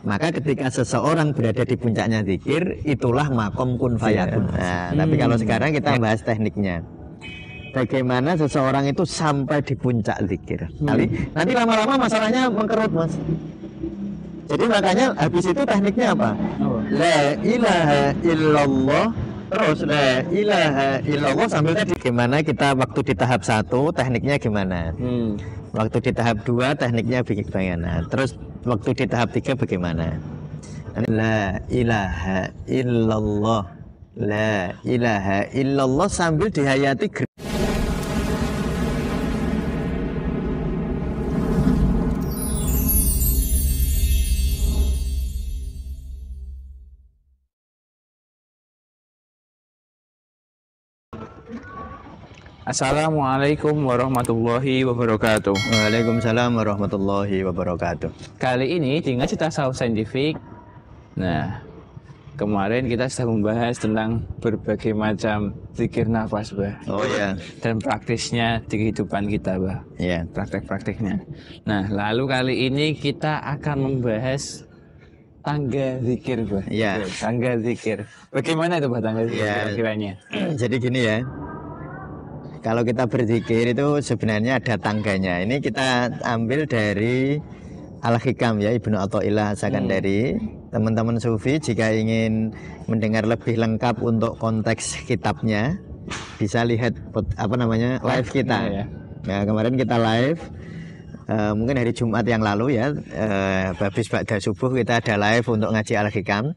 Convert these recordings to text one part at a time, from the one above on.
Maka ketika seseorang berada di puncaknya zikir, itulah makom kun fayakun. Nah, tapi kalau sekarang kita bahas tekniknya. Bagaimana seseorang itu sampai di puncak zikir. Nanti lama-lama masalahnya mengkerut, Mas. Jadi makanya habis itu tekniknya apa? La ilaha illallah, terus la ilaha illallah sambil tadi gimana kita waktu di tahap 1 tekniknya gimana? Waktu di tahap 2 tekniknya bagaimana? Terus waktu di tahap 3 bagaimana? La ilaha illallah, la ilaha illallah sambil dihayati. Assalamualaikum warahmatullahi wabarakatuh. Waalaikumsalam warahmatullahi wabarakatuh. Kali ini di Ngacita South Scientific. Nah, kemarin kita sudah membahas tentang berbagai macam zikir nafas, Bah. Oh ya. Dan praktisnya di kehidupan kita, Bah. Ya. Praktek-prakteknya. Nah, lalu kali ini kita akan membahas tangga zikir, Bah. Ya. Tangga zikir. Bagaimana itu, Bah, tangga zikir kira-kiranya? Jadi gini ya. Kalau kita berzikir itu sebenarnya ada tangganya. Ini kita ambil dari Al-Hikam ya, Ibnu Athaillah As-Sakandari. Teman-teman sufi jika ingin mendengar lebih lengkap untuk konteks kitabnya, bisa lihat live kita. Nah, kemarin kita live mungkin hari Jumat yang lalu ya, habis ba'da subuh kita ada live untuk ngaji Al-Hikam.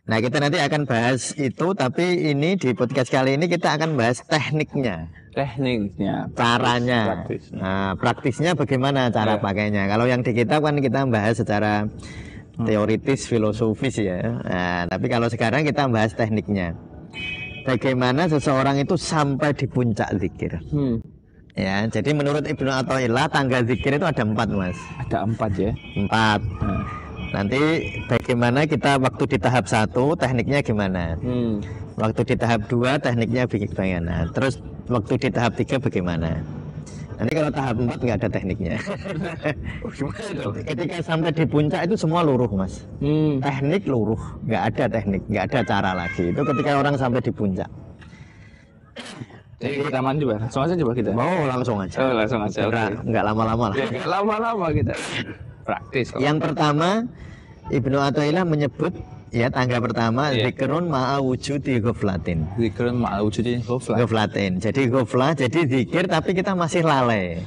Nah, kita nanti akan bahas itu, tapi ini di podcast kali ini kita akan bahas tekniknya, caranya. Nah, praktisnya bagaimana cara pakainya. Kalau yang di kitab kan kita bahas secara teoritis, filosofis ya. Nah, tapi kalau sekarang kita bahas tekniknya. Bagaimana seseorang itu sampai di puncak zikir. Ya, jadi menurut Ibnu Athaillah tangga zikir itu ada 4, Mas. Ada 4 ya? 4. Nanti bagaimana kita waktu di tahap 1 tekniknya gimana? Waktu di tahap 2 tekniknya bagaimana? Terus waktu di tahap 3 bagaimana? Nanti kalau tahap 4 nggak ada tekniknya. Ketika sampai di puncak itu semua luruh, Mas. Teknik luruh, nggak ada teknik, nggak ada cara lagi. Itu ketika orang sampai di puncak. Jadi kita mandi, Bah. Langsung aja coba kita. Mau langsung aja. Oh, langsung aja. Nggak lama-lama lah. Ya, nggak lama-lama kita. Praktis kok. Yang pertama Ibnu Athaillah menyebut ya tangga pertama zikrun ma'a wujudi ghaflatin. Zikrun ma'a wujudi ghaflatin. Jadi ghaflah jadi zikir tapi kita masih lalai.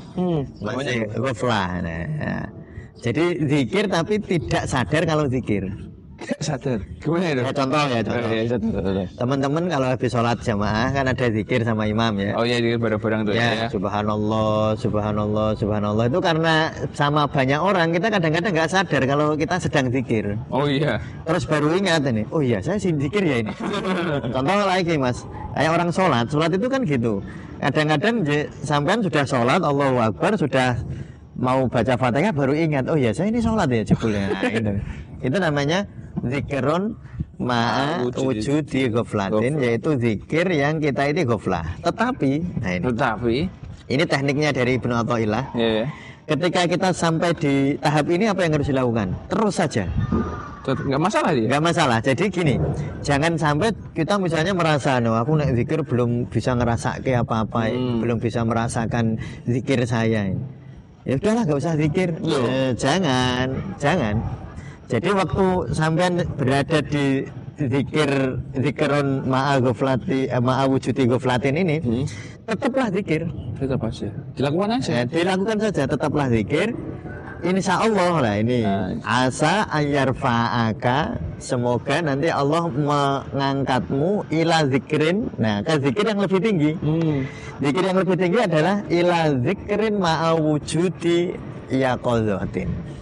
Masih ghaflah. Nah, jadi zikir tapi tidak sadar kalau zikir. Sadar. Gimana itu? Ya, contoh. Teman-teman kalau habis sholat jamaah kan ada zikir sama imam ya. Oh iya, zikir bareng-bareng tuh ya. Subhanallah, subhanallah, subhanallah. Itu karena sama banyak orang kita kadang-kadang nggak sadar kalau kita sedang zikir. Oh iya. Terus baru ingat ini. Oh iya, saya zikir ya ini. Contoh lagi, Mas. Kayak orang sholat itu kan gitu. Kadang-kadang sampean sudah sholat, Allahu Akbar, sudah mau baca Fatihah baru ingat. Oh iya, saya ini sholat ya jebulnya. Nah, gitu. Itu namanya zikrun ma'a wujudi ghaflatin, yaitu zikir yang kita ini ghaflah. Tetapi ini tekniknya dari Ibnu Athaillah. Ketika kita sampai di tahap ini apa yang harus dilakukan? Terus saja. Nggak masalah dia? Nggak masalah. Jadi gini, jangan sampai kita misalnya merasa, aku naik zikir belum bisa ngerasa kayak apa-apa, belum bisa merasakan zikir saya. Ya udahlah, nggak usah zikir. Jangan. Jadi waktu sampean berada di zikirun ma'a wujudi ghaflatin ini, tetaplah zikir. Tetap aja. Dilakukan aja. Dilakukan saja, tetaplah zikir. Insya Allah lah ini. Asa ayyarfa'aka, semoga nanti Allah mengangkatmu ila zikrin. Nah, ke zikir yang lebih tinggi. Zikir yang lebih tinggi adalah ila zikrin ma'a wujudi yaqadhatin.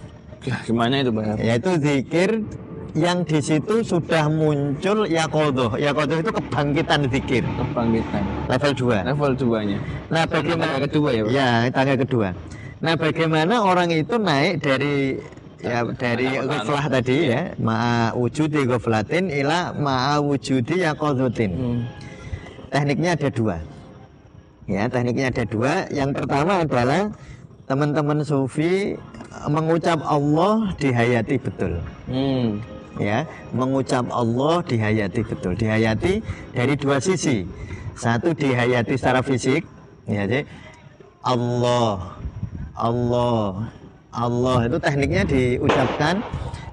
Ya, gimana itu, Bang? Yaitu zikir yang di situ sudah muncul yaqadhah. Yaqadhah itu kebangkitan zikir. Level 2. Level 2-nya. Nah, bagaimana tangga kedua ya, Pak? Ya, tangga kedua. Nah, bagaimana orang itu naik dari ghaflah tadi ya, ma'a wujudi ghaflatin ila ma'a wujudi yaqadhatin. Tekniknya ada 2. Ya, tekniknya ada 2. Yang pertama adalah teman-teman sufi mengucap Allah dihayati betul. Ya, mengucap Allah dihayati betul. Dihayati dari dua sisi. Satu dihayati secara fisik, ya, jadi Allah, Allah, Allah itu tekniknya diucapkan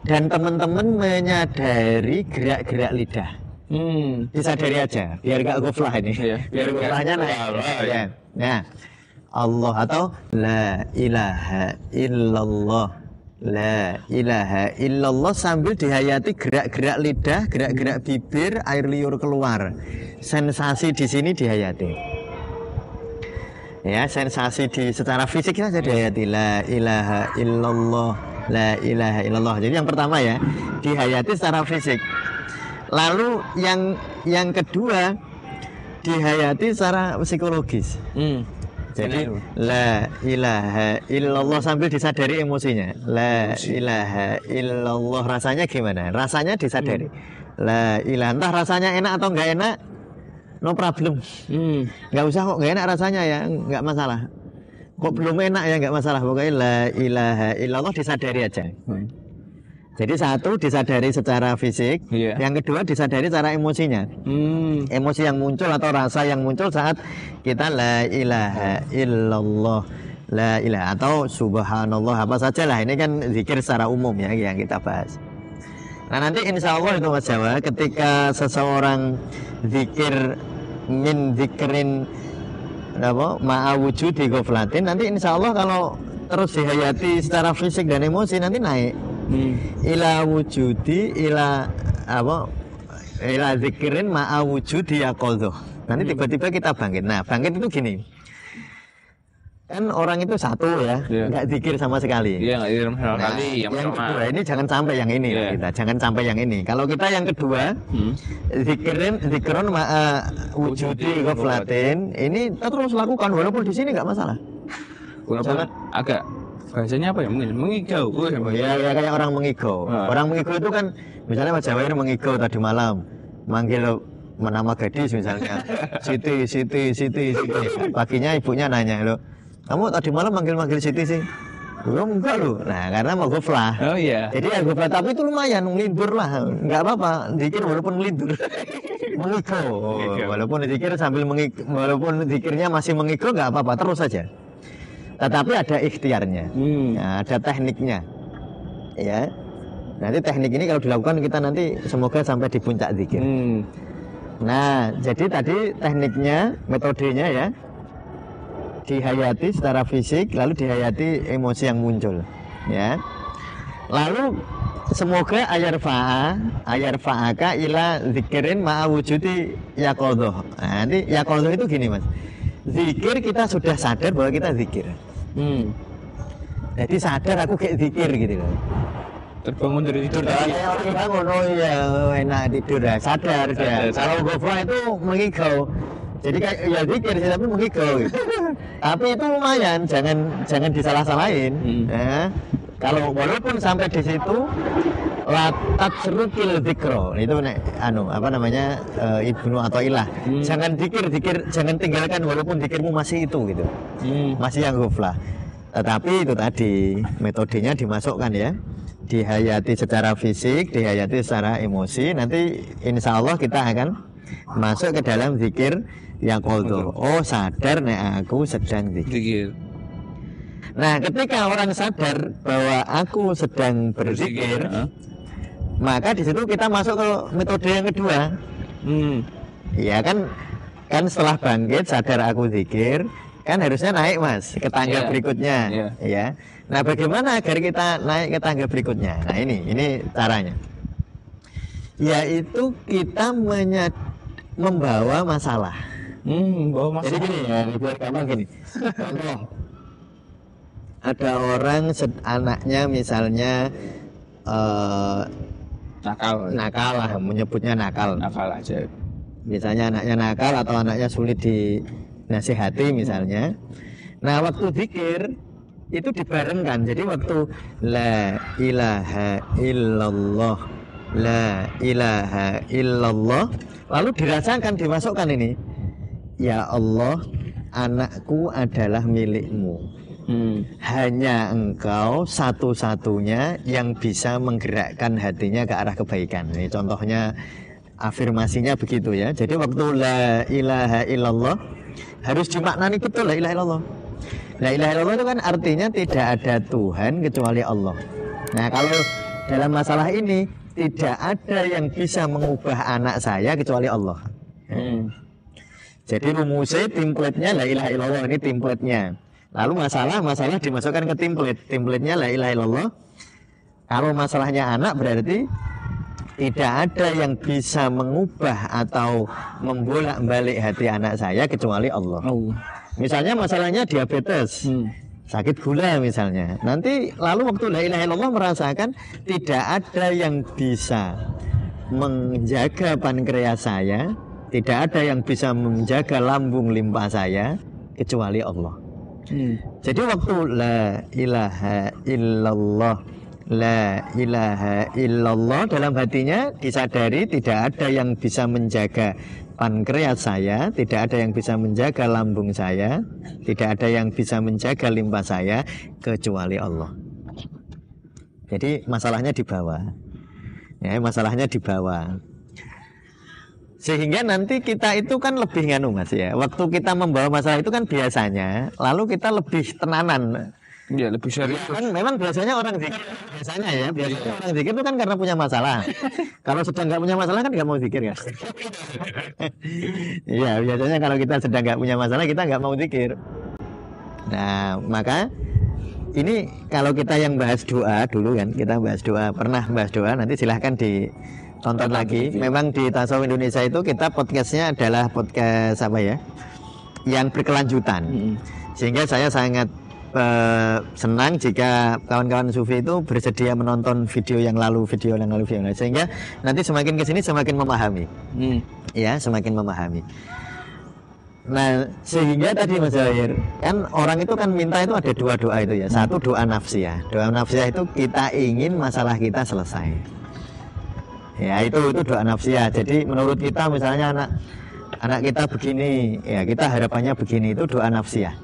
dan teman-teman menyadari gerak-gerak lidah. Disadari aja, biar gak goflah ini. Biar goflahnya naik. Ya. Nah, Allah atau la ilaha illallah. La ilaha illallah sambil dihayati gerak-gerak lidah, gerak-gerak bibir, air liur keluar. Sensasi di sini dihayati. Ya, sensasi di secara fisik saja dihayati. La ilaha illallah, la ilaha illallah. Jadi yang pertama ya, dihayati secara fisik. Lalu yang kedua dihayati secara psikologis. Jadi la ilaha illallah sambil disadari emosinya. La ilaha illallah rasanya gimana? Rasanya disadari. La ilaha, entah rasanya enak atau enggak enak, no problem. Enggak usah kok enggak enak rasanya ya, enggak masalah. Kok belum enak ya enggak masalah. Pokoknya la ilaha illallah disadari aja. Jadi satu disadari secara fisik, yang kedua disadari secara emosinya. Emosi yang muncul atau rasa yang muncul saat kita la ilaha illallah, la ilaha atau subhanallah apa saja lah. Ini kan zikir secara umum ya yang kita bahas. Nah nanti insya Allah itu Mas Jawa, ketika seseorang zikir min zikrin apa ma'awujudi ghaflatin, nanti insya Allah kalau terus dihayati secara fisik dan emosi nanti naik. Ila wujudi ila apa ila zikirin ma'a wujudi yaqadha. Nanti tiba-tiba kita bangkit. Nah, bangkit itu gini. Kan orang itu satu ya, enggak zikir sama sekali. Iya, enggak zikir sama sekali. Yang kedua, ini jangan sampai yang ini kita. Jangan sampai yang ini. Kalau kita yang kedua, zikron ma'a wujudi ghaflatin, ini kita terus lakukan walaupun di sini enggak masalah. Walaupun agak bahasanya apa ya, mungkin mengigau ya kayak orang mengigau. Orang mengigau itu kan misalnya Mas Jawa ini mengigau tadi malam manggil nama gadis misalnya Siti. Paginya ibunya nanya, "Loh, kamu tadi malam manggil Siti sih?" "Belum, enggak loh." Nah, karena mau goflah. Oh iya. Jadi ya goflah, tapi itu lumayan melindur lah. Enggak apa-apa, zikir walaupun melindur. Mengigau. Walaupun zikir sambil walaupun zikirnya masih mengigau enggak apa-apa, terus saja. Tetapi ada ikhtiarnya, ya, ada tekniknya, ya. Nanti teknik ini kalau dilakukan kita nanti semoga sampai di puncak zikir. Nah, jadi tadi tekniknya, metodenya ya, dihayati secara fisik, lalu dihayati emosi yang muncul, ya. Lalu semoga ayar fa'aka ila zikirin ma'a wujudi yaqadha. Nah, nanti yaqadha itu gini Mas. Zikir kita sudah sadar bahwa kita zikir. Jadi sadar aku kayak zikir gitu loh. Terbangun dari tidur tadi. Orang bangun, oh iya enak tidur ya, sadar ya. Kalau goflah itu mengigau. Jadi kayak ya zikir sih tapi mengigau. Gitu. Tapi itu lumayan, jangan disalah-salahin. Ya. Kalau walaupun sampai di situ latat serukil zikro itu apa namanya Ibnu Athaillah. Jangan zikir, jangan tinggalkan walaupun zikirmu masih itu gitu. Masih yang ghaflah. Tetapi itu tadi metodenya dimasukkan ya. Dihayati secara fisik, dihayati secara emosi. Nanti insya Allah kita akan masuk ke dalam zikir yang qadha. Oh, sadar nek aku sedang zikir. Nah, ketika orang sadar bahwa aku sedang berzikir, maka di situ kita masuk ke metode yang kedua. Ya kan setelah bangkit sadar aku zikir, kan harusnya naik Mas ke tangga berikutnya. Ya. Nah, bagaimana agar kita naik ke tangga berikutnya? Nah, ini caranya. Yaitu kita membawa masalah. Bawa masalah. Jadi gini ya, buat gampang gini. Ada orang anaknya misalnya nakal lah, menyebutnya nakal aja. Misalnya anaknya nakal atau anaknya sulit dinasihati misalnya. Nah, waktu zikir itu dibarengkan. Jadi waktu la ilaha illallah, la ilaha illallah, lalu dirasakan, dimasukkan ini. Ya Allah, anakku adalah milikmu. Hanya engkau satu-satunya yang bisa menggerakkan hatinya ke arah kebaikan. Ini contohnya afirmasinya begitu ya. Jadi waktu la ilaha illallah harus dimaknani betul la ilaha illallah. La ilaha illallah itu kan artinya tidak ada Tuhan kecuali Allah. Nah, kalau dalam masalah ini tidak ada yang bisa mengubah anak saya kecuali Allah. Jadi rumusnya, template-nya la ilaha illallah, ini template-nya. Lalu masalah dimasukkan ke template-nya la ilaha illallah. Kalau masalahnya anak berarti tidak ada yang bisa mengubah atau membolak-balik hati anak saya kecuali Allah. Misalnya masalahnya diabetes, sakit gula misalnya. Nanti lalu waktu la ilaha illallah merasakan tidak ada yang bisa menjaga pankreas saya, tidak ada yang bisa menjaga lambung limpa saya kecuali Allah. Jadi waktu la ilaha illallah, la ilaha illallah, dalam hatinya disadari tidak ada yang bisa menjaga pankreas saya, tidak ada yang bisa menjaga lambung saya, tidak ada yang bisa menjaga limpa saya kecuali Allah. Jadi masalahnya di bawah. Ya, masalahnya di bawah. Sehingga nanti kita itu kan lebih nganu Mas ya. Waktu kita membawa masalah itu kan biasanya, lalu kita lebih tenanan. Ya, lebih serius. Kan memang biasanya orang zikir, orang zikir itu kan karena punya masalah. Kalau sedang nggak punya masalah kan nggak mau zikir kan. Iya, biasanya kalau kita sedang nggak punya masalah kita nggak mau zikir. Nah, maka ini kalau kita yang bahas doa dulu kan, kita bahas doa, pernah bahas doa, nanti silahkan ditonton lagi. Memang di Tasawuf Indonesia itu kita podcastnya adalah podcast apa ya, yang berkelanjutan. Sehingga saya sangat senang jika kawan-kawan sufi itu bersedia menonton video yang lalu, sehingga nanti semakin kesini semakin memahami, ya semakin memahami. Nah, sehingga tadi Mas Zahir, kan orang itu kan minta itu ada dua doa itu ya. Satu doa nafsiyah. Doa nafsiyah itu kita ingin masalah kita selesai. Ya, itu doa nafsiyah. Jadi menurut kita misalnya anak kita begini, ya kita harapannya begini, itu doa nafsiyah.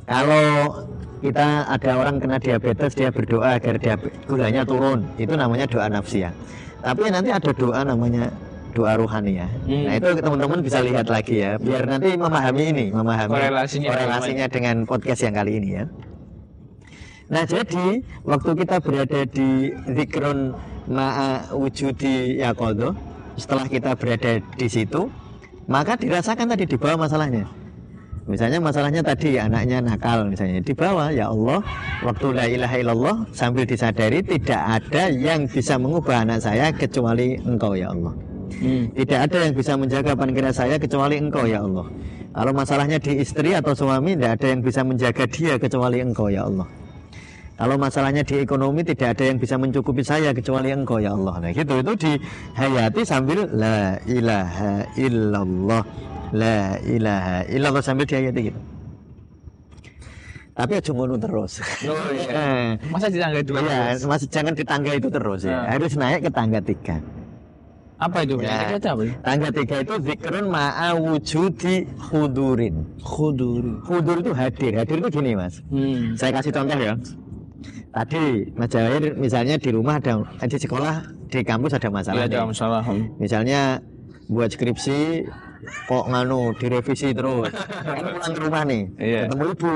Kalau kita ada orang kena diabetes, dia berdoa agar gulanya turun, itu namanya doa nafsiyah. Tapi nanti ada doa namanya doa rohani ya. Nah, itu teman-teman bisa lihat lagi ya, biar nanti memahami korelasinya dengan podcast yang kali ini ya. Nah, jadi waktu kita berada di zikrun ma'a wujudi yaqadha, setelah kita berada di situ, maka dirasakan tadi di bawah masalahnya. Misalnya masalahnya tadi anaknya nakal misalnya, di bawah ya Allah, waktu la ilaha illallah sambil disadari tidak ada yang bisa mengubah anak saya kecuali Engkau ya Allah. Tidak ada yang bisa menjaga pankreas saya kecuali Engkau ya Allah. Kalau masalahnya di istri atau suami, tidak ada yang bisa menjaga dia kecuali Engkau ya Allah. Kalau masalahnya di ekonomi, tidak ada yang bisa mencukupi saya kecuali Engkau ya Allah. Nah gitu, itu dihayati sambil la ilaha illallah, la ilaha illallah, sambil dihayati gitu. Tapi aja ngono terus. Masa di tangga 2 ya, masih jangan di tangga itu terus ya. Harus naik ke tangga 3. Apa itu? Ya, tangga 3 itu zikrun ma'a wujudi hudurin. Hudur itu hadir. Hadir itu gini Mas. Saya kasih contoh ya. Tadi Mas Jawahir misalnya di rumah ada, di sekolah, di kampus ada masalah. Ada masalah. Misalnya buat skripsi kok direvisi terus. Pulang ke rumah nih, ketemu ibu.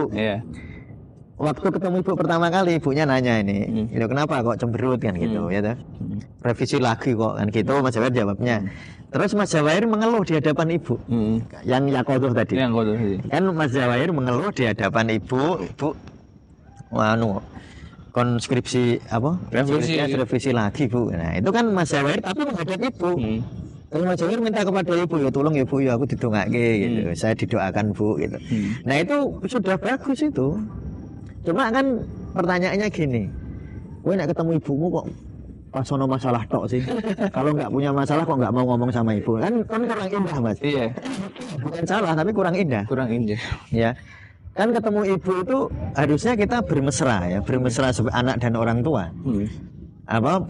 Waktu ketemu ibu pertama kali, ibunya nanya ini, kenapa kok cemberut kan gitu ya toh. Revisi lagi kok kan gitu, Mas Jawahir jawabnya. Terus Mas Jawahir mengeluh di hadapan ibu. Yang yaqadha tadi. Kan Mas Jawahir mengeluh di hadapan ibu skripsi apa? Revisi lagi Bu. Nah itu kan Mas Jawahir tapi menghadap ibu. Kalau Mas Jawahir minta kepada ibu, ya tolong ya Bu, ya aku didongake gitu. Saya didoakan Bu gitu. Nah itu sudah bagus itu. Cuma kan pertanyaannya gini, kowe nek ketemu ibumu kok pas ono masalah tok sih. Kalau nggak punya masalah kok nggak mau ngomong sama ibu, kan kurang indah Mas. Iya. Bukan salah tapi kurang indah. Ya. Kan ketemu ibu itu harusnya kita bermesra ya, bermesra sebagai anak dan orang tua. Apa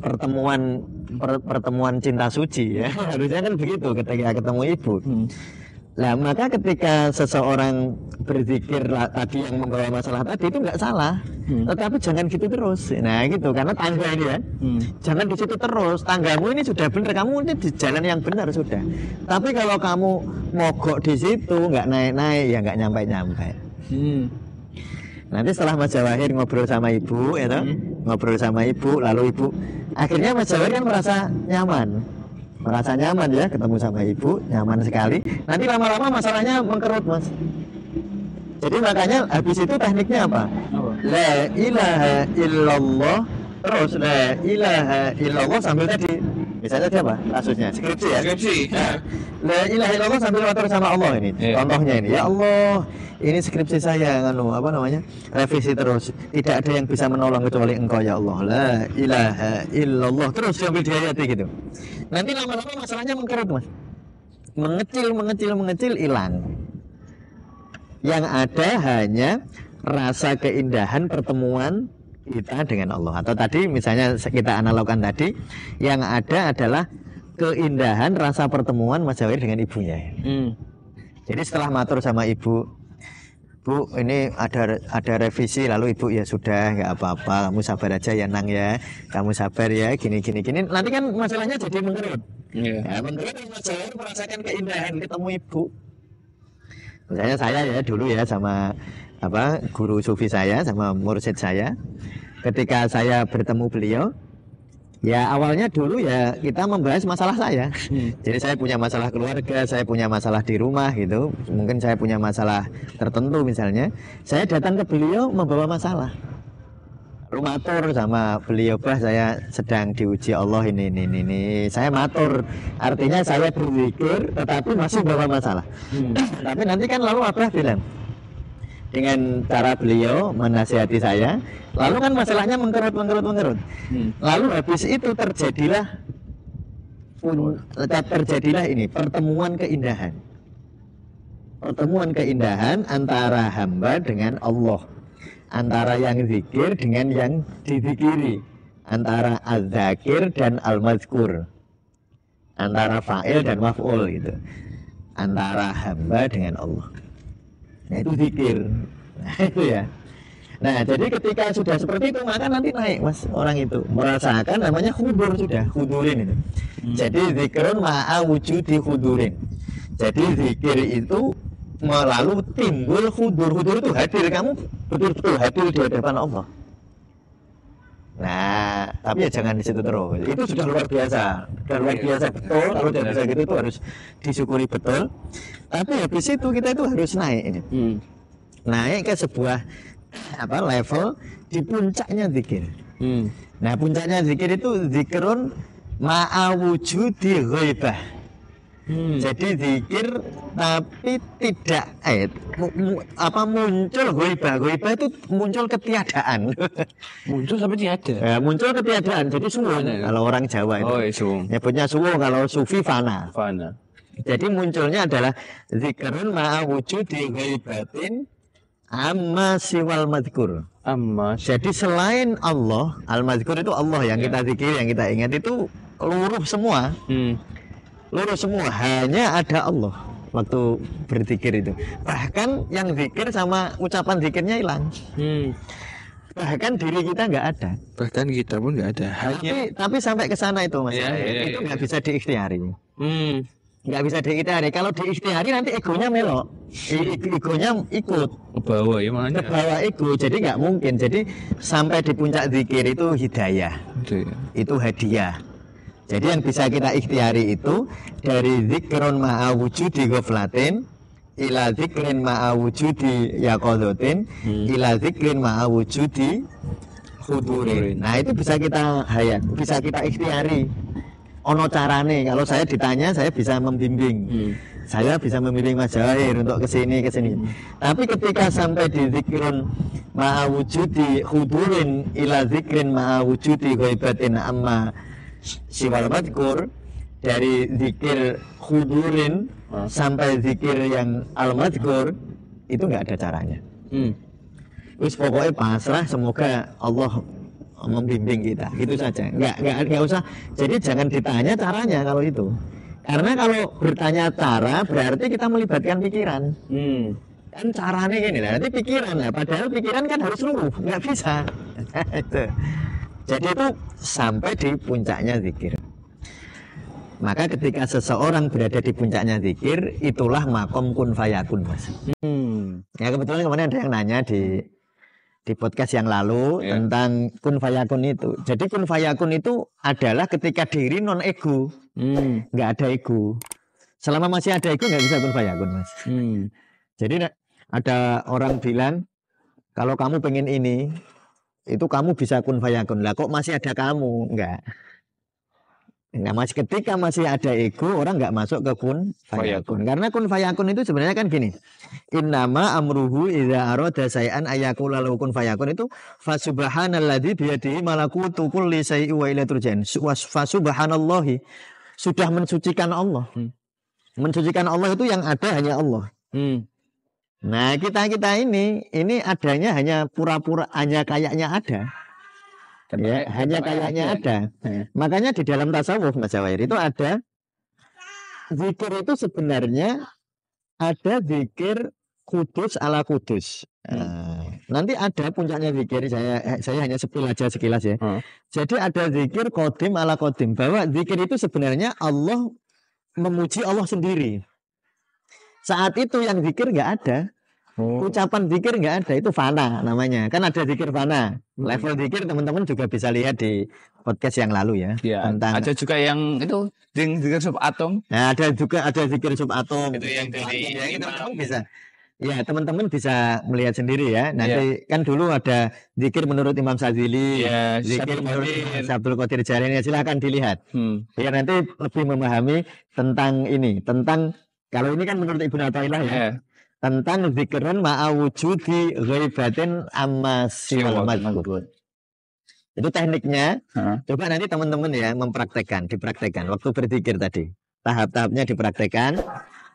pertemuan cinta suci ya. Harusnya kan begitu ketika ketemu ibu. Nah, maka ketika seseorang berzikir tadi yang membawa masalah tadi itu nggak salah, tetapi jangan gitu terus. Nah, gitu karena tangga ini kan, jangan di situ terus. Tanggamu ini sudah benar, kamu ini di jalan yang benar sudah. Tapi kalau kamu mogok di situ, nggak naik-naik, ya nggak nyampe-nyampe. Nanti setelah Mas Jawahir ngobrol sama ibu, ya toh? Ngobrol sama ibu, lalu ibu akhirnya Mas Jawahir kan merasa nyaman ya ketemu sama ibu, nyaman sekali. Nanti lama-lama masalahnya mengkerut, Mas. Jadi makanya habis itu tekniknya apa? La ilaha illallah, terus la ilaha illallah sambil tadi misalnya siapa? Kasusnya skripsi ya? Skripsi. La ilaha illallah sambil matur sama Allah ini. Contohnya ini, ya Allah, ini skripsi saya revisi terus. Tidak ada yang bisa menolong kecuali Engkau ya Allah. La ilaha illallah, terus sambil dihayati gitu. Nanti lama-lama masalahnya mengkerut, Mas. Mengecil hilang. Yang ada hanya rasa keindahan pertemuan kita dengan Allah. Atau tadi misalnya kita analogkan tadi, yang ada adalah keindahan rasa pertemuan Mas Jawahir dengan ibunya. Jadi setelah matur sama ibu, Bu, ini ada revisi, lalu ibu ya sudah, nggak apa-apa, kamu sabar aja ya Nang ya, kamu sabar ya, gini. Nanti kan masalahnya jadi mengkerut. Ya, mengkerut Mas Jawahir merasakan keindahan ketemu ibu. Misalnya saya ya dulu ya sama guru sufi saya, sama mursyid saya, ketika saya bertemu beliau, ya awalnya dulu ya kita membahas masalah saya. Jadi saya punya masalah keluarga, saya punya masalah di rumah gitu. Mungkin saya punya masalah tertentu misalnya. Saya datang ke beliau membawa masalah. Matur sama beliau, bah saya sedang diuji Allah ini. Saya matur, artinya saya berzikir tetapi masih bawa masalah. Tapi nanti kan lalu Abah bilang, dengan cara beliau menasihati saya, lalu kan masalahnya mengkerut. Lalu habis itu terjadilah ini pertemuan keindahan antara hamba dengan Allah, antara yang zikir dengan yang dizikiri, antara az-zakir dan al-mazkur, antara fa'il dan maf'ul gitu, antara hamba dengan Allah. Nah itu zikir. Nah itu ya. Nah jadi ketika sudah seperti itu, maka nanti naik, Mas, orang itu merasakan namanya khudur, sudah khudurin itu. Jadi zikrun ma'a wujudi khudurin. Jadi zikir itu lalu timbul khudur itu hadir, kamu betul-betul hadir di hadapan Allah. Nah, tapi ya jangan di situ terus. Itu sudah luar biasa betul. Kalau tidak bisa gitu itu harus disyukuri betul. Tapi habis itu kita itu harus naik ini. Naik ke sebuah level di puncaknya zikir. Nah, puncaknya zikir itu zikrun ma'a wujudi ghaibah. Jadi zikir tapi tidak muncul ghaibah itu muncul ketiadaan. Muncul sampai tiada. Ya, muncul ketiadaan. Jadi suwung kalau orang Jawa itu. Nyebutnya suwung, kalau sufi fana. Jadi munculnya adalah zikrun ma'a wujudi ghaibatin amma siwal madhkur. Jadi selain Allah, al-madhkur itu Allah yang kita zikir, yang kita ingat itu luruh semua. Luruh semua, hanya ada Allah waktu berzikir itu. Bahkan yang zikir sama ucapan zikirnya hilang. Bahkan diri kita nggak ada. Bahkan kita pun nggak ada. Tapi sampai ke sana itu, Mas. Itu nggak bisa diikhtiari. Nggak bisa diikhtiari. Kalau diikhtiari nanti egonya melok. Egonya ikut. Kebawa ya makanya. Kebawa ego. Jadi nggak mungkin. Jadi sampai di puncak zikir itu hidayah. Itu hadiah. Jadi yang bisa kita ikhtiari itu dari zikrun ma'a wujudi ghaflatin ila zikrin ma'a wujudi yaqadhatin ila zikrin ma'a wujudi hudurin. Nah itu bisa kita ikhtiari. Ono carane, kalau saya ditanya saya bisa membimbing. Saya bisa membimbing Mas Jawahir untuk kesini. Tapi ketika sampai di zikrun ma'a wujudi hudurin ila zikrin ma'a wujudi ghaibatin amma siwal madhkur, dari zikir khudurin sampai zikir yang al-madhkur itu nggak ada caranya. Wis pokoknya pasrah, semoga Allah membimbing kita, gitu saja. Nggak usah. Jadi jangan ditanya caranya kalau itu, Karena kalau bertanya cara berarti kita melibatkan pikiran. Kan caranya gini lah, nanti pikiran lah. Padahal pikiran kan harus luluh, nggak bisa. Itu. Jadi itu sampai di puncaknya zikir. Maka ketika seseorang berada di puncaknya zikir, itulah makom kun fayakun, Mas. Ya kebetulan kemarin ada yang nanya di podcast yang lalu tentang kun fayakun itu. Jadi kun fayakun itu adalah ketika diri non ego, nggak ada ego. Selama masih ada ego nggak bisa kun fayakun, Mas. Jadi ada orang bilang kalau kamu pengen ini, itu kamu bisa kun fayakun. Lah kok masih ada kamu? Enggak. Nah, ketika masih ada ego, orang nggak masuk ke kun fayakun. Karena kun fayakun itu sebenarnya kan gini. Innama amruhu idza arada say'an ayaqula lahu kun fayakun itu fasubhanalladzi biyadihi malakutu kulli syai'in wa ilaihi turja'un. Fasubhanallahi, sudah mensucikan Allah. Mensucikan Allah itu yang ada hanya Allah. Nah, kita ini adanya hanya pura-pura, hanya kayaknya ada. Ya, hanya kayaknya ada. Makanya di dalam tasawuf Mas Jawair itu ada zikir itu sebenarnya ada zikir kudus ala kudus. Nanti ada puncaknya zikir, saya hanya sepil aja sekilas ya. Jadi ada zikir qadim ala qadim, bahwa zikir itu sebenarnya Allah memuji Allah sendiri. Saat itu yang zikir nggak ada. Ucapan zikir nggak ada, itu fana namanya. Kan ada zikir fana. Level zikir teman-teman juga bisa lihat di podcast yang lalu ya. Tentang ada juga yang itu zikir subatom. Nah, ada zikir subatom. Itu yang dari teman-teman bisa. Ya, teman-teman bisa melihat sendiri ya. Nanti kan dulu ada zikir menurut Imam Sadzili, zikir menurut Abdul Qadir Jailani, silakan dilihat. Biar nanti lebih memahami tentang ini, tentang kalau ini kan menurut Ibnu Athaillah ya. Tentang zikran ma'awujudi ghaibatin amma siwal mazkur. Itu tekniknya. Coba nanti teman-teman ya dipraktekkan waktu berzikir tadi. Tahap-tahapnya dipraktekkan.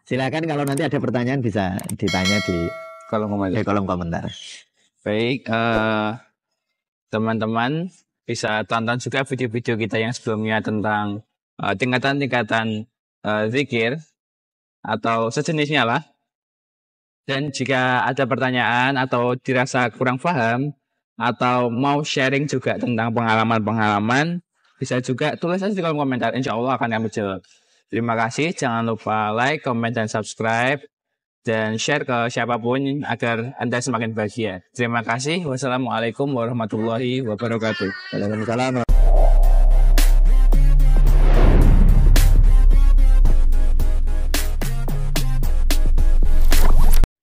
Silakan kalau nanti ada pertanyaan bisa ditanya di kolom komentar. Baik, teman-teman bisa tonton juga video-video kita yang sebelumnya tentang tingkatan-tingkatan zikir atau sejenisnya lah. Dan jika ada pertanyaan atau dirasa kurang paham atau mau sharing juga tentang pengalaman-pengalaman, bisa juga tulis aja di kolom komentar. Insya Allah akan kami jawab. Terima kasih. Jangan lupa like, comment, dan subscribe. Dan share ke siapapun agar Anda semakin bahagia. Terima kasih. Wassalamualaikum warahmatullahi wabarakatuh. Waalaikumsalam.